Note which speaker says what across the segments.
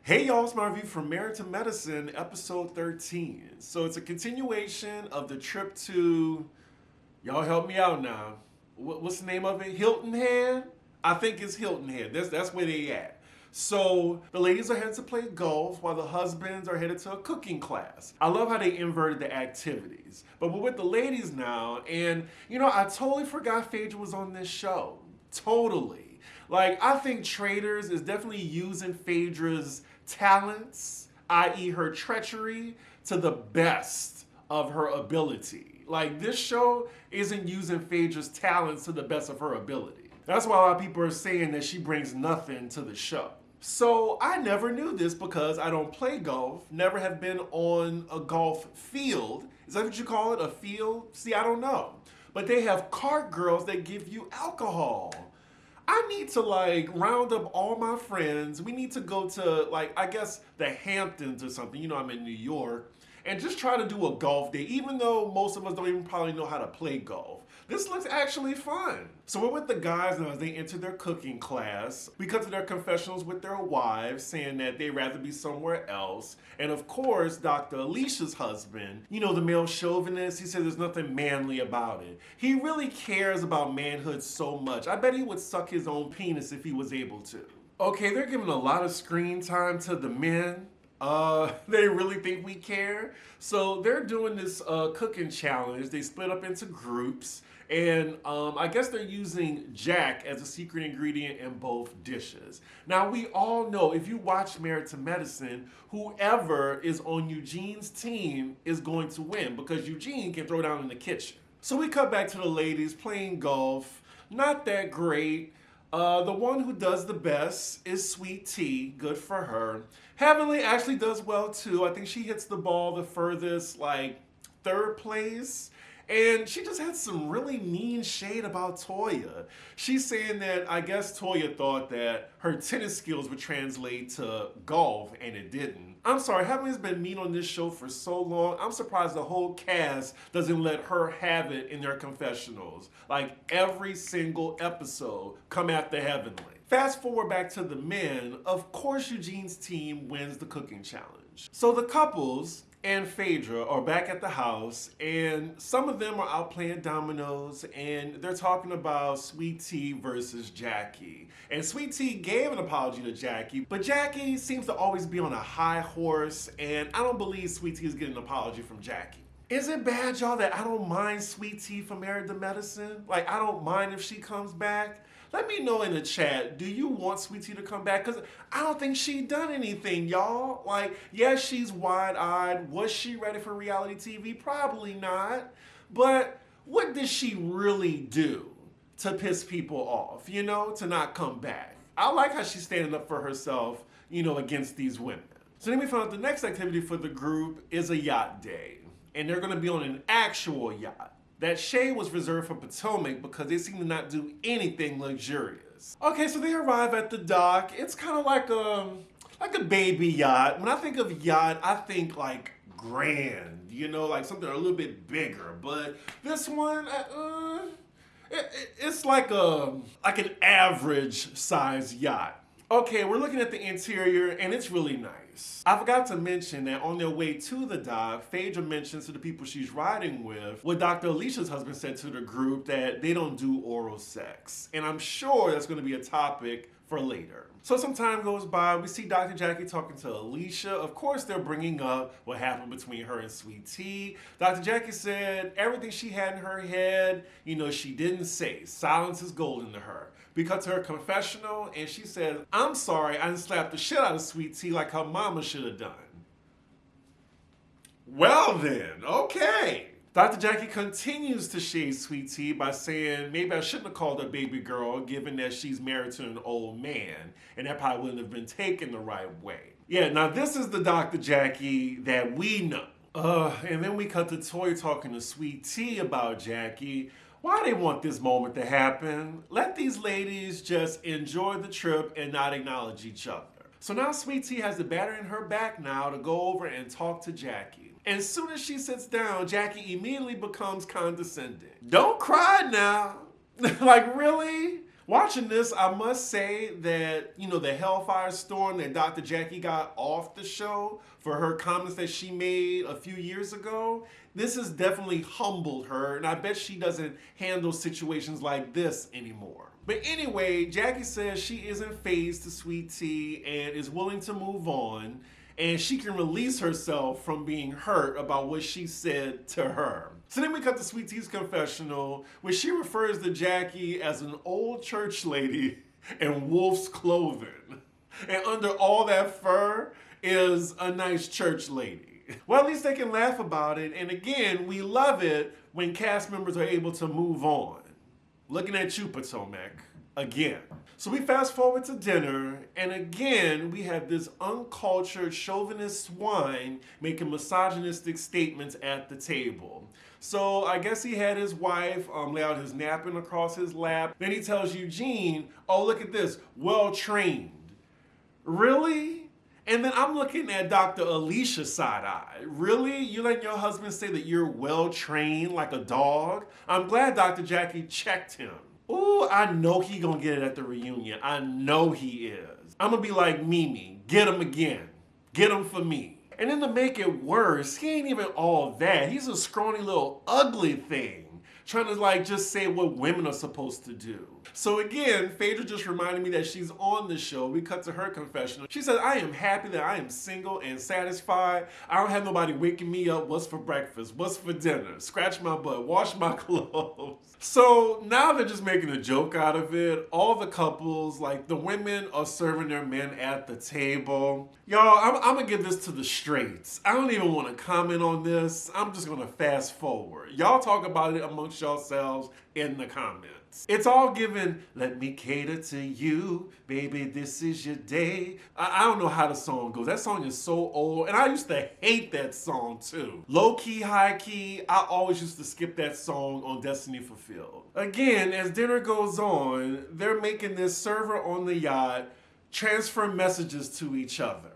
Speaker 1: Hey y'all, it's my review from Married to Medicine, episode 13. So it's a continuation of the trip to, y'all help me out now. What's the name of it? Hilton Head? I think it's Hilton Head. That's where they at. So the ladies are headed to play golf while the husbands are headed to a cooking class. I love how they inverted the activities. But we're with the ladies now, and I totally forgot Phaedra was on this show. Totally. Like, I think Traders is definitely using Phaedra's talents, i.e., her treachery, to the best of her ability. Like, this show isn't using Phaedra's talents to the best of her ability. That's why a lot of people are saying that she brings nothing to the show. So I never knew this because I don't play golf, never have been on a golf field. Is that what you call it? A field? See, I don't know. But they have cart girls that give you alcohol. I need to round up all my friends. We need to go to I guess the Hamptons or something. I'm in New York. And just try to do a golf day, even though most of us don't even probably know how to play golf. This looks actually fun. So we're with the guys now as they enter their cooking class. We cut to their confessionals with their wives, saying that they'd rather be somewhere else. And of course, Dr. Alicia's husband, the male chauvinist, he says there's nothing manly about it. He really cares about manhood so much. I bet he would suck his own penis if he was able to. Okay, they're giving a lot of screen time to the men. They really think we care. So they're doing this cooking challenge. They split up into groups. And I guess they're using Jack as a secret ingredient in both dishes. Now, we all know, if you watch Married to Medicine, whoever is on Eugene's team is going to win because Eugene can throw down in the kitchen. So we cut back to the ladies playing golf. Not that great. The one who does the best is Sweet Tea. Good for her. Heavenly actually does well too. I think she hits the ball the furthest, third place. And she just had some really mean shade about Toya. She's saying that I guess Toya thought that her tennis skills would translate to golf, and it didn't. I'm sorry, Heavenly's been mean on this show for so long. I'm surprised the whole cast doesn't let her have it in their confessionals. Every single episode, come after Heavenly. Fast forward back to the men. Of course, Eugene's team wins the cooking challenge. So the couples and Phaedra are back at the house, and some of them are out playing dominoes, and they're talking about Sweet Tea versus Jackie. And Sweet Tea gave an apology to Jackie, but Jackie seems to always be on a high horse, and I don't believe Sweet Tea is getting an apology from Jackie. Is it bad, y'all, that I don't mind Sweet Tea from Married to Medicine? I don't mind if she comes back. Let me know in the chat, do you want Sweet Tea to come back? Because I don't think she done anything, y'all. Yes, she's wide-eyed. Was she ready for reality TV? Probably not. But what did she really do to piss people off, to not come back? I like how she's standing up for herself, against these women. So then we found out the next activity for the group is a yacht day. And they're going to be on an actual yacht. That shade was reserved for Potomac because they seem to not do anything luxurious. Okay, so they arrive at the dock. It's kind of like a baby yacht. When I think of yacht, I think grand, something a little bit bigger. But this one, it's like an average size yacht. Okay, we're looking at the interior, and it's really nice. I forgot to mention that on their way to the dock, Phaedra mentions to the people she's riding with what Dr. Alicia's husband said to the group, that they don't do oral sex. And I'm sure that's going to be a topic for later. So some time goes by, we see Dr. Jackie talking to Alicia. Of course, they're bringing up what happened between her and Sweet Tea. Dr. Jackie said everything she had in her head, she didn't say. Silence is golden to her. We cut to her confessional, and she said, I'm sorry, I didn't slap the shit out of Sweet Tea like her mama should have done. Well then, okay. Dr. Jackie continues to shade Sweet Tea by saying maybe I shouldn't have called her baby girl given that she's married to an old man, and that probably wouldn't have been taken the right way. Yeah, now this is the Dr. Jackie that we know. And then we cut to Toy talking to Sweet Tea about Jackie. Why they want this moment to happen? Let these ladies just enjoy the trip and not acknowledge each other. So now Sweet Tea has the battery in her back now to go over and talk to Jackie. And as soon as she sits down, Jackie immediately becomes condescending. Don't cry now. Really? Watching this, I must say that, the Hellfire Storm that Dr. Jackie got off the show for her comments that she made a few years ago, this has definitely humbled her, and I bet she doesn't handle situations like this anymore. But anyway, Jackie says she isn't phased to Sweet Tea and is willing to move on, and she can release herself from being hurt about what she said to her. So then we cut to Sweet Tea's confessional, where she refers to Jackie as an old church lady in wolf's clothing. And under all that fur is a nice church lady. Well, at least they can laugh about it. And again, we love it when cast members are able to move on. Looking at you, Potomac, again. So we fast forward to dinner, and again, we have this uncultured chauvinist swine making misogynistic statements at the table. So I guess he had his wife lay out his napkin across his lap. Then he tells Eugene, oh, look at this, well-trained. Really? And then I'm looking at Dr. Alicia side-eye. Really? You let your husband say that you're well-trained like a dog? I'm glad Dr. Jackie checked him. Ooh, I know he gonna get it at the reunion. I know he is. I'm gonna be like Mimi, get him again. Get him for me. And then to make it worse, he ain't even all that. He's a scrawny little ugly thing, trying to just say what women are supposed to do. So again, Phaedra just reminded me that she's on the show. We cut to her confessional. She said, I am happy that I am single and satisfied. I don't have nobody waking me up. What's for breakfast? What's for dinner? Scratch my butt. Wash my clothes. So now they're just making a joke out of it. All the couples, the women are serving their men at the table. Y'all, I'm gonna give this to the straights. I don't even want to comment on this. I'm just gonna fast forward. Y'all talk about it amongst yourselves in the comments. It's all given, let me cater to you, baby, this is your day. I don't know how the song goes. That song is so old, and I used to hate that song too. Low key, high key, I always used to skip that song on Destiny Fulfilled. Again, as dinner goes on, they're making this server on the yacht transfer messages to each other.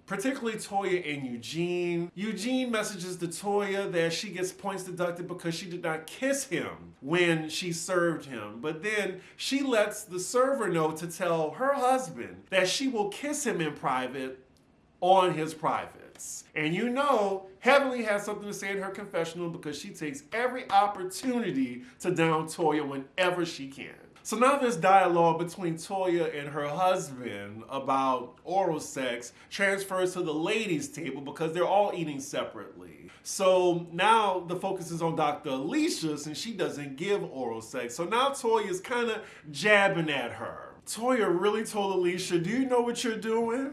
Speaker 1: Particularly Toya and Eugene. Eugene messages to Toya that she gets points deducted because she did not kiss him when she served him. But then she lets the server know to tell her husband that she will kiss him in private on his privates. And Heavenly has something to say in her confessional because she takes every opportunity to down Toya whenever she can. So now this dialogue between Toya and her husband about oral sex transfers to the ladies' table because they're all eating separately. So now the focus is on Dr. Alicia since she doesn't give oral sex. So now Toya is kind of jabbing at her. Toya really told Alicia, do you know what you're doing?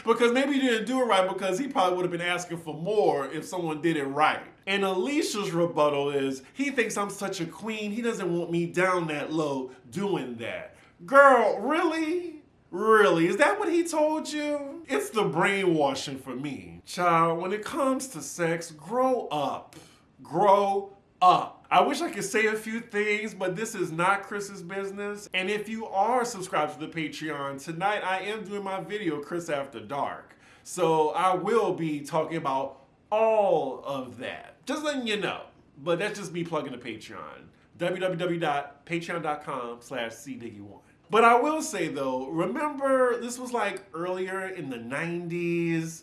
Speaker 1: Because maybe you didn't do it right because he probably would have been asking for more if someone did it right. And Alicia's rebuttal is, he thinks I'm such a queen, he doesn't want me down that low doing that. Girl, really? Really? Is that what he told you? It's the brainwashing for me. Child, when it comes to sex, grow up. Grow up. I wish I could say a few things, but this is not Chris's business. And if you are subscribed to the Patreon, tonight I am doing my video, Chris After Dark. So I will be talking about all of that. Just letting you know. But that's just me plugging the Patreon. www.patreon.com/cdiggy1. But I will say though, remember this was earlier in the 90s.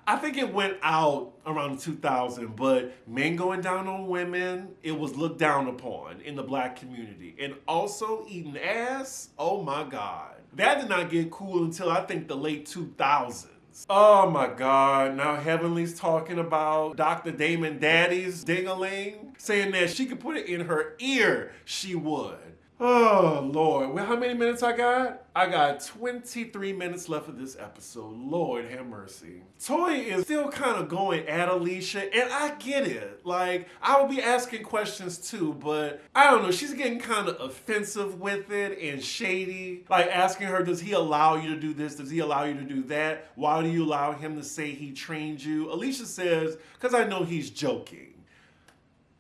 Speaker 1: I think it went out around 2000, but men going down on women, it was looked down upon in the black community. And also eating ass, oh my God. That did not get cool until I think the late 2000s. Oh my God, now Heavenly's talking about Dr. Damon Daddy's ding-a-ling, saying that she could put it in her ear, she would. Oh, Lord. Well, how many minutes I got? I got 23 minutes left of this episode. Lord have mercy. Toya is still kind of going at Alicia, and I get it. I will be asking questions too, but I don't know. She's getting kind of offensive with it and shady. Asking her, does he allow you to do this? Does he allow you to do that? Why do you allow him to say he trained you? Alicia says, because I know he's joking.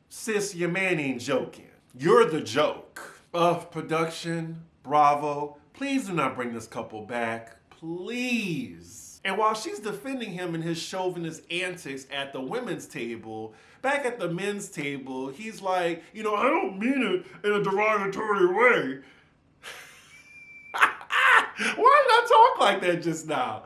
Speaker 1: Sis, your man ain't joking. You're the joke. Production, bravo, please do not bring this couple back, please. And while she's defending him in his chauvinist antics at the women's table, back at the men's table, he's like, I don't mean it in a derogatory way. Why did I talk like that just now?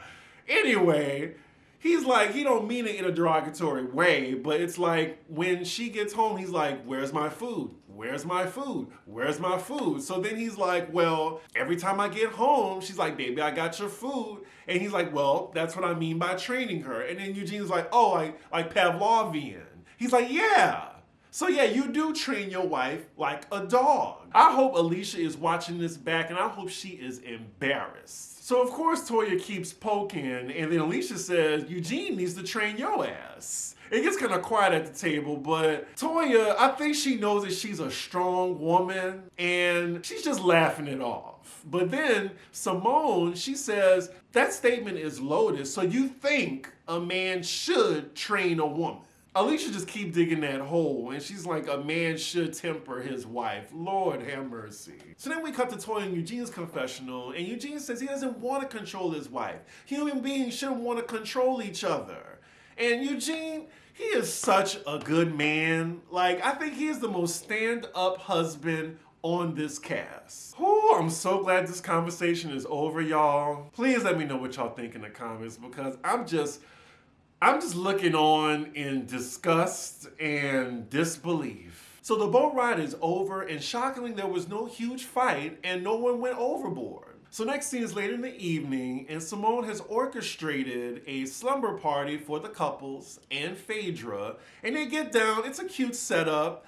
Speaker 1: Anyway, he's like, he don't mean it in a derogatory way, but it's like when she gets home, he's like, where's my food? Where's my food? Where's my food? So then he's like, well, every time I get home, she's like, baby, I got your food. And he's like, well, that's what I mean by training her. And then Eugene's like, oh, like Pavlovian. He's like, yeah. So yeah, you do train your wife like a dog. I hope Alicia is watching this back and I hope she is embarrassed. So of course Toya keeps poking and then Alicia says, Eugene needs to train your ass. It gets kind of quiet at the table, but Toya, I think she knows that she's a strong woman and she's just laughing it off. But then Simone, she says, that statement is loaded, so you think a man should train a woman. Alicia just keep digging that hole, and she's like, a man should temper his wife. Lord have mercy. So then we cut to Toya and Eugene's confessional, and Eugene says he doesn't want to control his wife. Human beings shouldn't want to control each other. And Eugene, he is such a good man. Like, I think he is the most stand-up husband on this cast. Whew, I'm so glad this conversation is over, y'all. Please let me know what y'all think in the comments, because I'm just looking on in disgust and disbelief. So the boat ride is over, and shockingly, there was no huge fight and no one went overboard. So next scene is later in the evening, and Simone has orchestrated a slumber party for the couples and Phaedra, and they get down. It's a cute setup.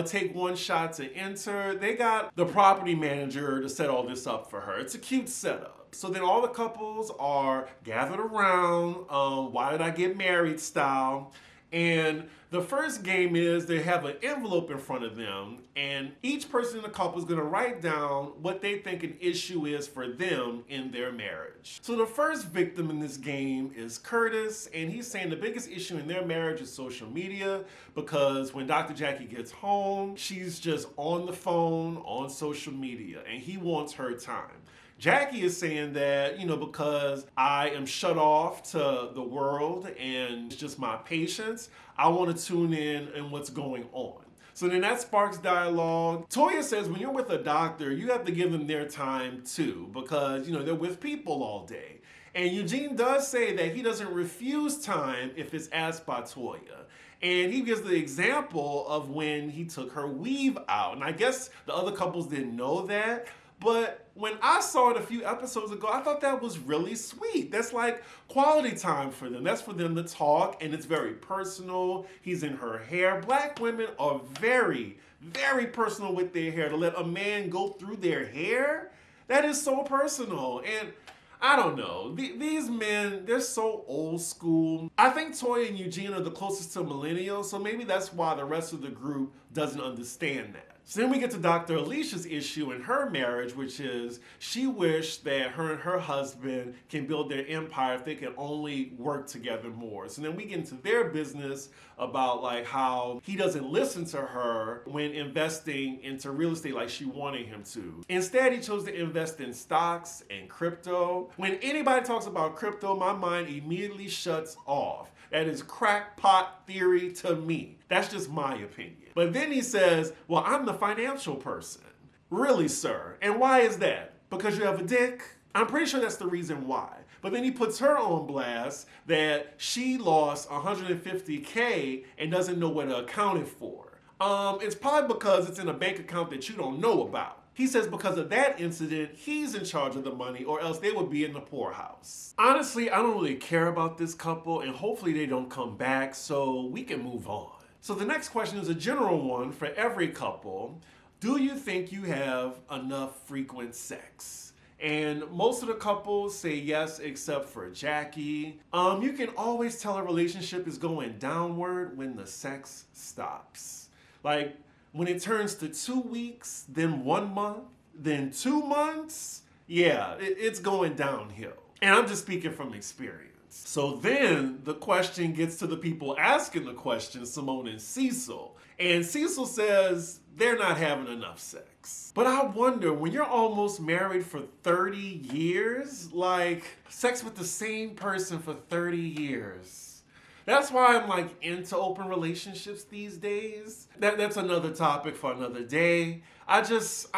Speaker 1: Take one shot to enter. They got the property manager to set all this up for her. It's a cute setup. So then all the couples are gathered around, why did I get married style. And the first game is they have an envelope in front of them, and each person in the couple is going to write down what they think an issue is for them in their marriage. So the first victim in this game is Curtis, and he's saying the biggest issue in their marriage is social media, because when Dr. Jackie gets home, she's just on the phone, on social media, and he wants her time. Jackie is saying that, because I am shut off to the world and it's just my patience, I want to tune in and what's going on. So then that sparks dialogue. Toya says when you're with a doctor, you have to give them their time too, because, they're with people all day. And Eugene does say that he doesn't refuse time if it's asked by Toya. And he gives the example of when he took her weave out. And I guess the other couples didn't know that. But when I saw it a few episodes ago, I thought that was really sweet. That's like quality time for them. That's for them to talk, and it's very personal. He's in her hair. Black women are very, very personal with their hair. To let a man go through their hair, that is so personal. And I don't know. These men, they're so old school. I think Toya and Eugene are the closest to millennials, so maybe that's why the rest of the group doesn't understand that. So then we get to Dr. Alicia's issue in her marriage, which is she wished that her and her husband can build their empire if they can only work together more. So then we get into their business about like how he doesn't listen to her when investing into real estate like she wanted him to. Instead, he chose to invest in stocks and crypto. When anybody talks about crypto, my mind immediately shuts off. That is crackpot theory to me. That's just my opinion. But then he says, well, I'm the financial person. Really, sir? And why is that? Because you have a dick? I'm pretty sure that's the reason why. But then he puts her on blast that she lost $150K and doesn't know what to account it for. It's probably because it's in a bank account that you don't know about. He says because of that incident, he's in charge of the money, or else they would be in the poorhouse. Honestly, I don't really care about this couple, and hopefully they don't come back so we can move on. So the next question is a general one for every couple. Do you think you have enough frequent sex? And most of the couples say yes, except for Jackie. You can always tell a relationship is going downward when the sex stops. Like, when it turns to 2 weeks, then 1 month, then 2 months, yeah, it's going downhill. And I'm just speaking from experience. So then the question gets to the people asking the question, Simone and Cecil. And Cecil says they're not having enough sex. But I wonder, when you're almost married for 30 years, like sex with the same person for 30 years, That's why I'm like into open relationships these days. That's another topic for another day. I'm just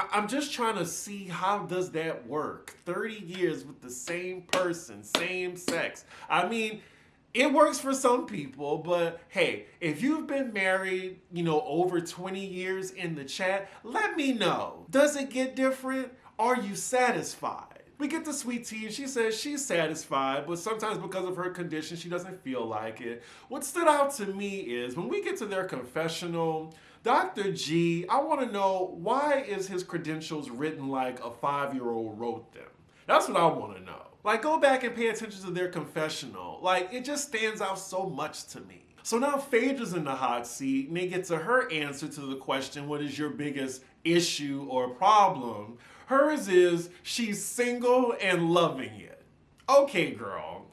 Speaker 1: trying to see how does that work. 30 years with the same person, same sex. I mean, it works for some people, but hey, if you've been married, over 20 years in the chat, let me know. Does it get different? Are you satisfied? We get to Sweet Tea and she says she's satisfied, but sometimes because of her condition, she doesn't feel like it. What stood out to me is when we get to their confessional, Dr. G, I want to know, why is his credentials written like a 5-year-old wrote them? That's what I want to know. Like, go back and pay attention to their confessional. Like, it just stands out so much to me. So now Phaedra's in the hot seat and they get to her answer to the question, what is your biggest issue or problem? Hers is, she's single and loving it. Okay, girl.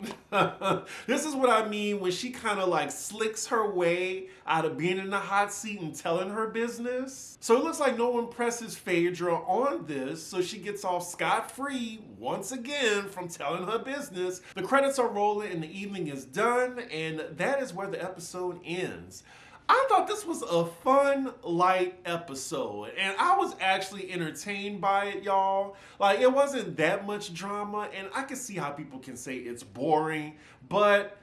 Speaker 1: This is what I mean when she kind of like slicks her way out of being in the hot seat and telling her business. So it looks like no one presses Phaedra on this, so she gets off scot-free once again from telling her business. The credits are rolling and the evening is done, and that is where the episode ends. I thought this was a fun, light episode, and I was actually entertained by it, y'all. Like, it wasn't that much drama, and I can see how people can say it's boring, but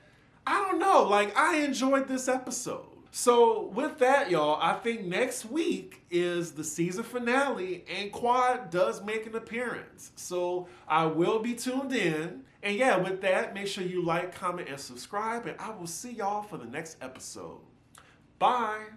Speaker 1: I don't know. Like, I enjoyed this episode. So with that, y'all, I think next week is the season finale, and Quad does make an appearance. So I will be tuned in. And yeah, with that, make sure you like, comment, and subscribe, and I will see y'all for the next episode. Bye.